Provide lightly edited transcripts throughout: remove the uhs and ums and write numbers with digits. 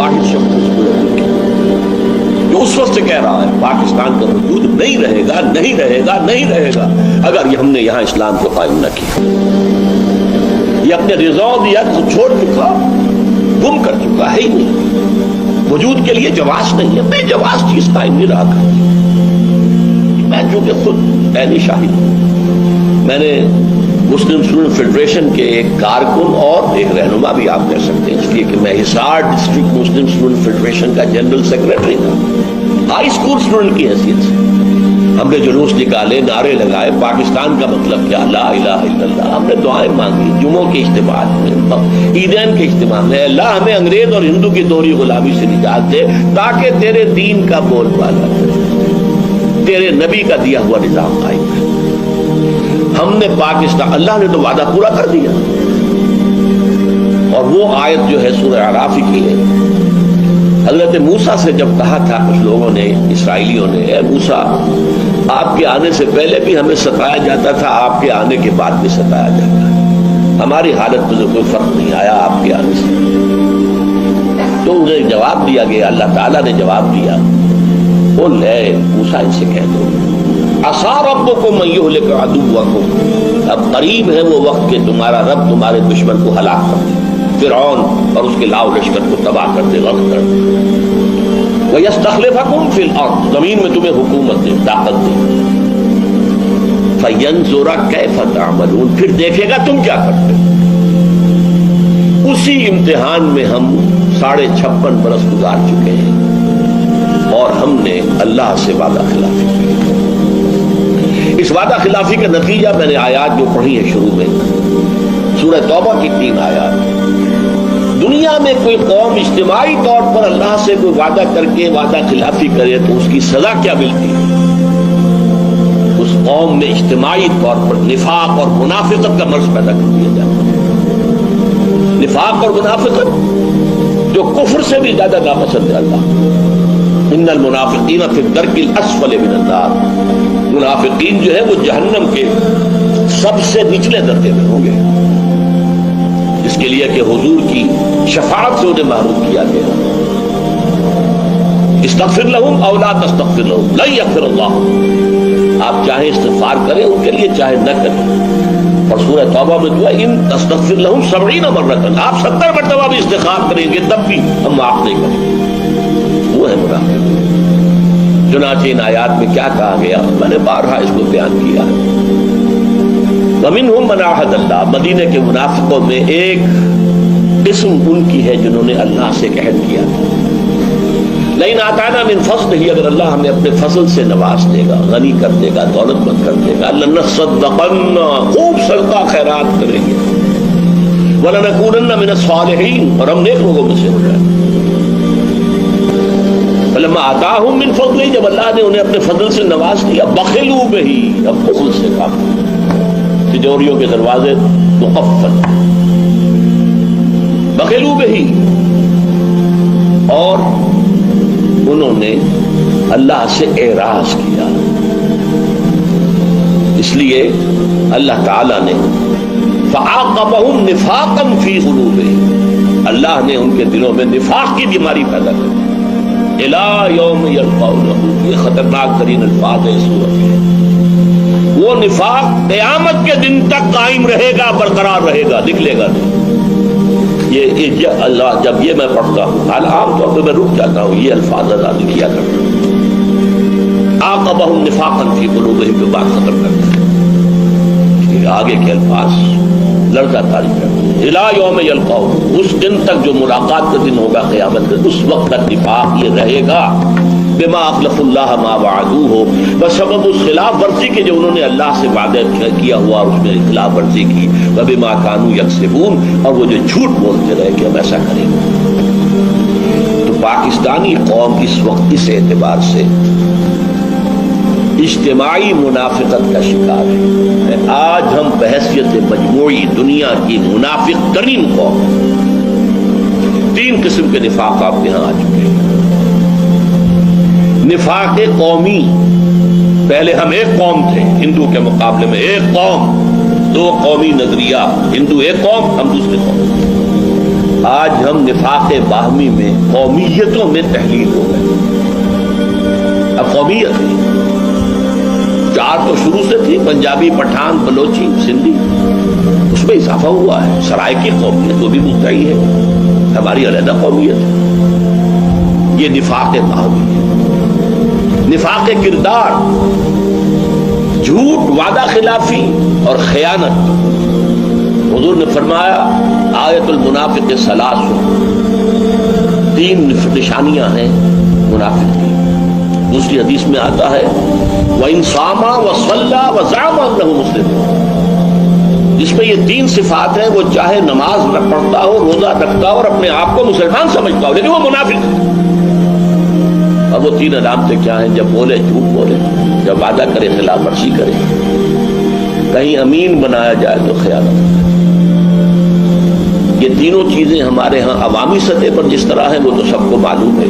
واحد شخص اس پورے ملک جو اس وقت سے کہہ رہا ہے پاکستان کا وجود نہیں رہے گا، نہیں رہے گا، نہیں رہے گا اگر یہ ہم نے یہاں اسلام کو قائم نہ کیا. یہ اپنے رضاؤں دیا تو چھوڑ چکا، گم کر چکا ہے ہی نہیں، وجود کے لیے جواز نہیں ہے، بے جواز چیز قائم نہیں رہا کرتی. میں چونکہ خود عینی شاہد ہوں، میں نے مسلم اسٹوڈنٹ فیڈریشن کے ایک کارکن اور ایک رہنما بھی آپ کہہ سکتے ہیں، اس لیے کہ میں حصار ڈسٹرکٹ مسلم اسٹوڈنٹ فیڈریشن کا جنرل سیکرٹری تھا ہائی اسکول اسٹوڈنٹ کی حیثیت سے. ہم نے جلوس نکالے، نعرے لگائے، پاکستان کا مطلب کیا، لا الہ الا اللہ. ہم نے دعائیں مانگی جمعوں کے اجتماعات میں، عیدین کے اجتماع میں، اللہ ہمیں انگریز اور ہندو کی دوہری غلامی سے نجات دے تاکہ تیرے دین کا بول بالا کرے، تیرے نبی کا دیا ہوا نظام قائم کرے. ہم نے پاکستان، اللہ نے تو وعدہ پورا کر دیا. اور وہ آیت جو ہے سورہ اعراف کی ہے، حضرت موسیٰ سے جب کہا تھا کچھ لوگوں نے، اسرائیلیوں نے، اے موسیٰ آپ کے آنے سے پہلے بھی ہمیں ستایا جاتا تھا، آپ کے آنے کے بعد بھی ستایا جاتا ہے، ہماری حالت میں کوئی فرق نہیں آیا آپ کے آنے سے. تو انہیں جواب دیا گیا، اللہ تعالیٰ نے جواب دیا، قل اے موسیٰ ان سے کہہ دو عسیٰ ربکم ان یہلک عدوکم، اب قریب ہے وہ وقت کہ تمہارا رب تمہارے دشمن کو ہلاک کر دے، فرعون اور اس کے لاؤ لشکر کو تباہ کر دے، غرق کر دے. وَيَسْتَخْلِفَكُمْ فِي الْأَرْضِ، زمین میں تمہیں حکومت دے، طاقت دے. فَيَنْظُرَ كَيْفَ تَعْمَلُونَ، پھر دیکھے گا تم کیا کرتے. اسی امتحان میں ہم 56.5 برس گزار چکے ہیں اور ہم نے اللہ سے وعدہ خلافی کی. اس وعدہ خلافی کا نتیجہ میں نے آیات جو پڑھی ہے شروع میں، سورہ توبہ کی 3 آیات. دنیا میں کوئی قوم اجتماعی طور پر اللہ سے کوئی وعدہ کر کے وعدہ خلافی کرے تو اس کی سزا کیا ملتی ہے. اس قوم میں اجتماعی طور پر نفاق اور منافقت کا مرض پیدا کر دیا جاتا ہے. نفاق اور منافقت جو کفر سے بھی زیادہ ناپسند ہے اللہ. ان المنافقین فی الدرک الاسفل من النار، منافقین جو ہے وہ جہنم کے سب سے نچلے درجے میں ہوں گے، اس کے لیے کہ حضور کی شفاعت سے انہیں محروم کیا گیا. استغفر لہم او لا تستغفر لہم لن یغفر اللہ، آپ چاہے استغفار کریں ان کے لیے چاہے نہ کریں. اور سورہ توبہ میں جو ہے ان تستغفر لہم 70 مرۃ، آپ 70 مرتبہ بھی استغفار کریں گے تب بھی ہم معاف نہیں کریں گے. وہ ہے منافق. چنانچہ ان آیات میں کیا کہا گیا، میں نے بارہا اس کو بیان کیا. وَمِنْهُمْ مَنْ عَاهَدَ اللَّهَ، مدینے کے منافقوں میں ایک قسم ان کی ہے جنہوں نے اللہ سے عہد کیا تھا. لَئِنْ آتَانَا مِنْ فَضْلِهِ، اگر اللہ ہمیں اپنے فضل سے نواز دے گا، غنی کر دے گا، دولت مند کر دے گا، لَنَصَدَّقَنَّ، خوب صدقہ خیرات کریں گے، وَلَنَكُونَنَّ مِنَ الصَّالِحِينَ، اور ہم نیک لوگوں میں سے ہو جائیں. فلما آتاہم من فضلہ، جب اللہ نے انہیں اپنے فضل سے نواز دیا، بخلوا بہی، اب بخل سے کام، تجوریوں کے دروازے مقفل، بخلوا بہی، اور انہوں نے اللہ سے اعراض کیا. اس لیے اللہ تعالی نے فعاقبہم نفاقا فی قلوبہم، اللہ نے ان کے دلوں میں نفاق کی بیماری پیدا کر دی. الی یوم یلقونہ، یہ خطرناک ترین الفاظ ہے اس سورت میں. وہ نفاق قیامت کے دن تک قائم رہے گا، برقرار رہے گا، نکلے گا نہیں. یہ اللہ جب یہ میں پڑھتا ہوں، عام طور پہ میں رک جاتا ہوں، یہ الفاظ ادا کیا کرتا ہوں. عاقبہم نفاقا فی قلوبہم، پہ بات ختم کرتا ہے. آگے کے الفاظ لڑکا تاریخ ہے. الی یوم یلقونہ، اس دن تک جو ملاقات کا دن ہوگا قیامت میں، اس وقت تک نفاق یہ رہے گا. بما اخلف اللہ ما وعدوہ، بسبب اس خلاف ورزی کے جو انہوں نے اللہ سے وعدہ کیا ہوا اس میں خلاف ورزی کی. وبما کانوا یکسبون، اور وہ جو جھوٹ بولتے رہے کہ ہم ایسا کریں گے. تو پاکستانی قوم اس وقت اس اعتبار سے اجتماعی منافقت کا شکار ہے. آج ہم بحیثیت مجموعی دنیا کی منافق ترین قوم، 3 قسم کے نفاق آپ یہاں آ چکے ہیں. نفاق قومی، پہلے ہم ایک قوم تھے ہندو کے مقابلے میں، ایک قوم، 2 قومی نظریہ، ہندو ایک قوم، ہم دوسرے قوم. آج ہم نفاق باہمی میں قومیتوں میں تحلیل ہو گئے. اب قومیت ہے، 4 تو شروع سے تھی، پنجابی، پٹھان، بلوچی، سندھی، اس میں اضافہ ہوا ہے. سرائکی قومیت وہ بھی مدعی ہے، ہماری علیحدہ قومیت ہے. یہ نفاق باہمی ہے. نفاق کردار، جھوٹ، وعدہ خلافی اور خیانت. حضور نے فرمایا آیت المنافق ثلاث، 3 نشانیاں ہیں منافق کی. دوسری حدیث میں آتا ہے وَإِن صَامَ وَصَلَّى وَزَعَمَ أَنَّهُ مُسْلِمٌ، جس میں یہ 3 صفات ہیں. وہ چاہے نماز نہ پڑھتا ہو، روزہ رکھتا ہو اور اپنے آپ کو مسلمان سمجھتا ہو، لیکن وہ منافق ہے. اب وہ 3 علامتیں کیا ہیں؟ جب بولے جھوٹ بولے، جب وعدہ کرے خلاف ورزی کرے، کہیں امین بنایا جائے تو خیانت کرے. یہ تینوں چیزیں ہمارے ہاں عوامی سطح پر جس طرح ہیں وہ تو سب کو معلوم ہے،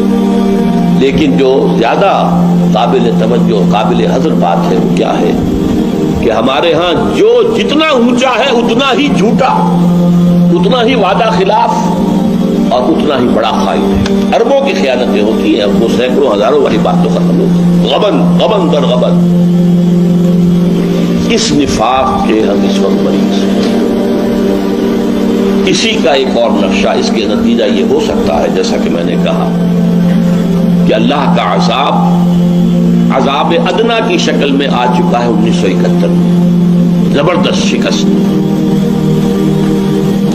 لیکن جو زیادہ قابل توجہ، قابل حذر بات ہے وہ کیا ہے کہ ہمارے ہاں جو جتنا اونچا ہے اتنا ہی جھوٹا، اتنا ہی وعدہ خلاف اور اتنا ہی بڑا خائن ہے. اربوں کی خیانتیں ہوتی ہیں، اب وہ سینکڑوں ہزاروں والی بات تو ختم ہوگی. غبن در غبن. اس نفاق کے ہم اس وقت مریض ہیں. اسی کا ایک اور نقشہ، اس کے نتیجہ یہ ہو سکتا ہے جیسا کہ میں نے کہا کہ اللہ کا عذاب ادنا کی شکل میں آ چکا ہے 1971 میں. زبردست شکست.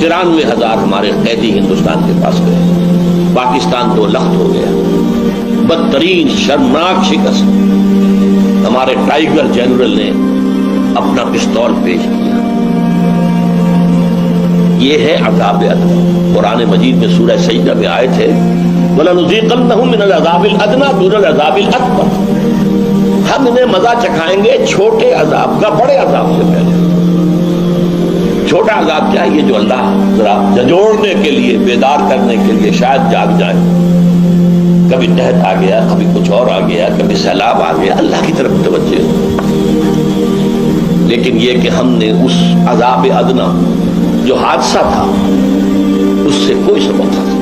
93,000 ہمارے قیدی ہندوستان کے پاس گئے. پاکستان تو لخت ہو گیا. بدترین شرمناک شکست. ہمارے ٹائیگر جنرل نے اپنا پستول پیش کیا. یہ ہے عذاب ادنا. قرآن مجید میں سورہ سجدہ میں آئے تھے وَلَنُذِيقَنَّهُم مِّنَ الْعَذَابِ الْأَدْنَىٰ دُونَ الْعَذَابِ الْأَكْبَرِ. ہم انہیں مزہ چکھائیں گے چھوٹے عذاب کا بڑے عذاب سے پہلے. چھوٹا عذاب کیا ہے؟ یہ جو اللہ ذرا جھنجھوڑنے کے لیے، بیدار کرنے کے لیے شاید جاگ جائے. کبھی قحط آ گیا، کبھی کچھ اور آ گیا، کبھی سیلاب آ گیا، اللہ کی طرف توجہ. لیکن یہ کہ ہم نے اس عذاب ادنا جو حادثہ تھا اس سے کوئی سبق حاصل نہیں.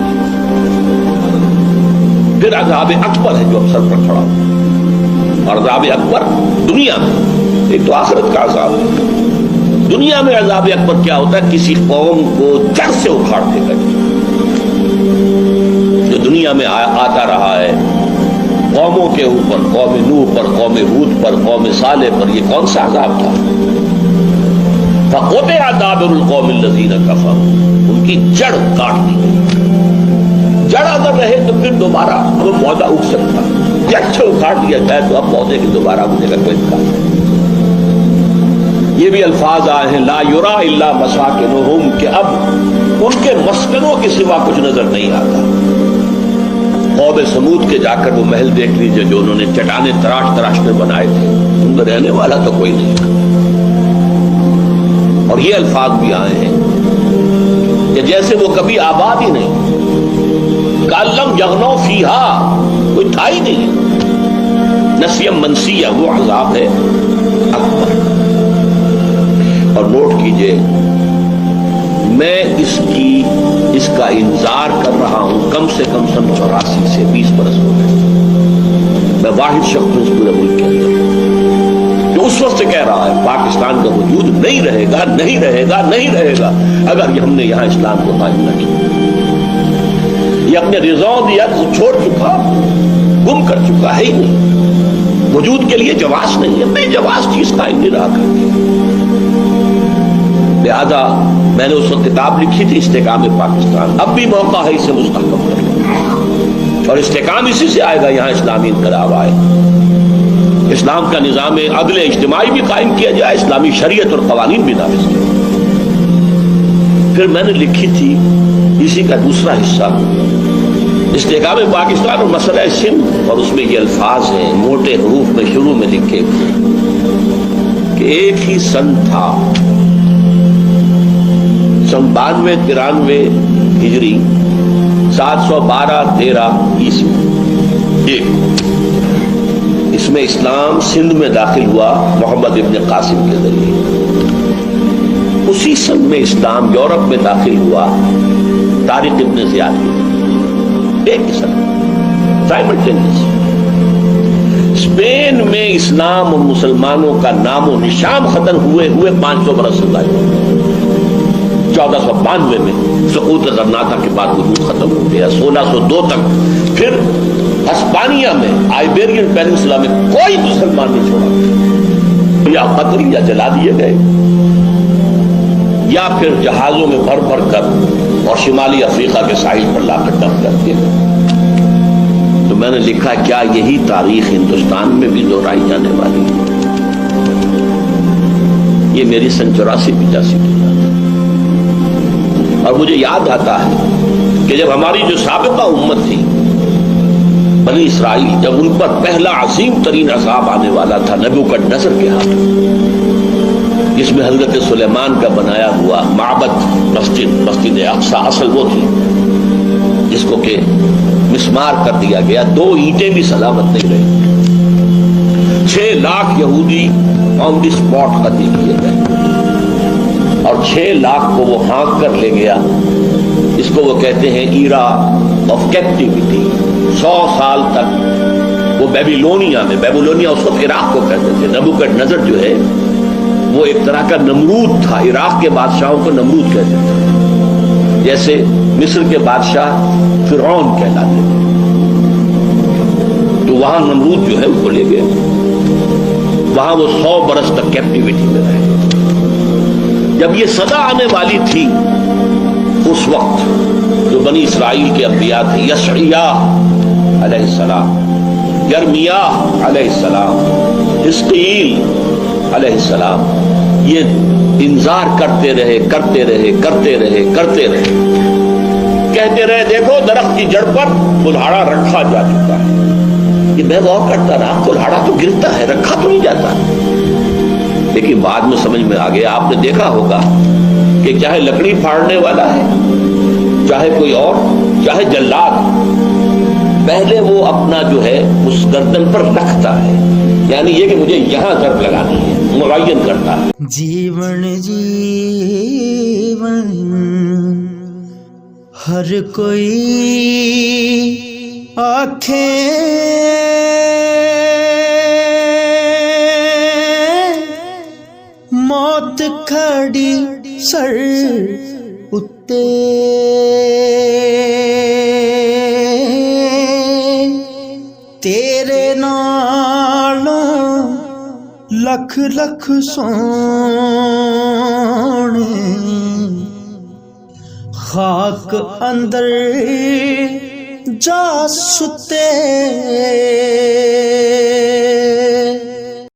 پھر عذاب اکبر ہے جو اب سر پر کھڑا ہو. اور عذاب اکبر دنیا میں، ایک تو آخرت کا عذاب ہے. دنیا میں عذاب اکبر کیا ہوتا ہے؟ کسی قوم کو جڑ سے اکھاڑ دے گا. جو دنیا میں آتا رہا ہے قوموں کے اوپر، قوم نوح پر، قوم ہود پر، قوم صالح پر، یہ کون سا عذاب تھا؟ فَقُطِعَ دَابِرُ الْقَوْمِ الَّذِينَ كَفَرُوا. ان کی جڑ کاٹ دی گئی. جڑ اگر رہے تو پھر دوبارہ وہ پودا اگ سکتا. جڑ سے اکھاڑ دیا جائے تو اب پودے کی دوبارہ اگنے کا کوئی امکان نہیں. یہ بھی الفاظ آئے ہیں لا یرا الا مساکنہم، کہ اب ان کے مسکنوں کے سوا کچھ نظر نہیں آتا. قوم سمود کے جا کر وہ محل دیکھ لیجئے جو انہوں نے چٹانیں تراش تراش میں بنائے تھے، ان میں رہنے والا تو کوئی نہیں. اور یہ الفاظ بھی آئے ہیں کہ جیسے وہ کبھی آباد ہی نہیں. کالم یغنو فیہا، کوئی تھا ہی نہیں. نسیم منسیہ، وہ عذاب ہے اکبر. اور نوٹ کیجئے میں اس کا انتظار کر رہا ہوں کم سے کم سن 84 سے 20 برس ہو گئے. میں واحد شخص ہوں اس پورے ملک کے اندر جو اس وقت سے کہہ رہا ہے پاکستان کا وجود نہیں رہے گا، نہیں رہے گا، نہیں رہے گا اگر ہم نے یہاں اسلام کو قائم نہ کیا. یہ اپنے رضاؤں دیا چھوڑ چکا، گم کر چکا ہے ہی نہیں. وجود کے لیے جواز نہیں ہے، بے جواز چیز قائم نہیں رہا کرتی. لہذا میں نے اس وقت کتاب لکھی تھی استحکام پاکستان. اب بھی موقع ہے اسے مستحکم کرنے، اور استحکام اسی سے آئے گا یہاں اسلامی انقلاب آئے، اسلام کا نظام عدل اجتماعی بھی قائم کیا جائے، اسلامی شریعت اور قوانین بھی نافذ کیا. پھر میں نے لکھی تھی اسی کا دوسرا حصہ استحکام پاکستان اور مسئلہ سندھ، اور اس میں یہ الفاظ ہیں موٹے حروف میں شروع میں لکھے کہ ایک ہی سن تھا 92-93 ہجری 712-13 عیسوی. ایک اس میں اسلام سندھ میں داخل ہوا محمد ابن قاسم کے ذریعے. اسی سن میں اسلام یورپ میں داخل ہوا طارق ابن زیاد کی ایک سن سائملٹینیس. اسپین میں اسلام اور مسلمانوں کا نام و نشان ختم ہوئے 500 برس ہو گئے. 1492 میں سقوط غرناطہ کے بعد وجود ختم ہو گیا. 1602 تک پھر ہسپانیہ میں آئیبیرین پیننسلا میں کوئی مسلمان نہیں چھوڑا. یا قتل یا جلا دیے گئے یا پھر جہازوں میں بھر بھر کر اور شمالی افریقہ کے ساحل پر لا کر ڈمپ کر دیے گئے. تو میں نے لکھا کیا یہی تاریخ ہندوستان میں بھی دہرائی جانے والی ہے؟ یہ میری سن 84-85 کی بات ہے. اور مجھے یاد آتا ہے کہ جب ہماری جو سابقہ امت تھی بنی اسرائیل، جب ان پر پہلا عظیم ترین عذاب آنے والا تھا نبوکدنصر کے ہاتھ، جس میں حضرت سلیمان کا بنایا ہوا معبد مسجد اقصی اصل وہ تھی جس کو کہ مسمار کر دیا گیا، 2 اینٹیں بھی سلامت نہیں رہی. 6 لاکھ یہودی آن دی اسپاٹ قتل کیے گئے اور 6 لاکھ کو وہ ہانک کر لے گیا. اس کو وہ کہتے ہیں ایرا آف کیپٹیوٹی. 100 سال تک وہ بیبیلونیا اس وقت عراق کو کہتے تھے. نبوکدنصر جو ہے وہ ایک طرح کا نمرود تھا. عراق کے بادشاہوں کو نمرود کہتے تھے، جیسے مصر کے بادشاہ فرعون کہلاتے تھے. تو وہاں نمرود جو ہے اس کو لے گئے، وہاں وہ 100 برس تک کیپٹیوٹی میں رہے. جب یہ سزا آنے والی تھی اس وقت جو بنی اسرائیل کے انبیاء تھے، یشعیاء علیہ السلام، یرمیاہ علیہ السلام، حزقیل علیہ السلام، یہ انذار کرتے رہے کہتے رہے دیکھو درخت کی جڑ پر کلہاڑا رکھا جا چکا ہے. یہ میں غور کرتا رہا، کلہاڑا تو گرتا ہے، رکھا تو نہیں جاتا. لیکن بعد میں سمجھ میں آ گیا. آپ نے دیکھا ہوگا کہ چاہے لکڑی پھاڑنے والا ہے، چاہے کوئی اور، چاہے جلاد، پہلے وہ اپنا جو ہے اس گردن پر رکھتا ہے، یعنی یہ کہ مجھے یہاں ضرب لگانی ہے، معین کرتا ہے. جیون ہر کوئی آنکھیں موت کھڑی سر اتے، تیرے نالوں لکھ لکھ سونے خاک اندر جا ستے.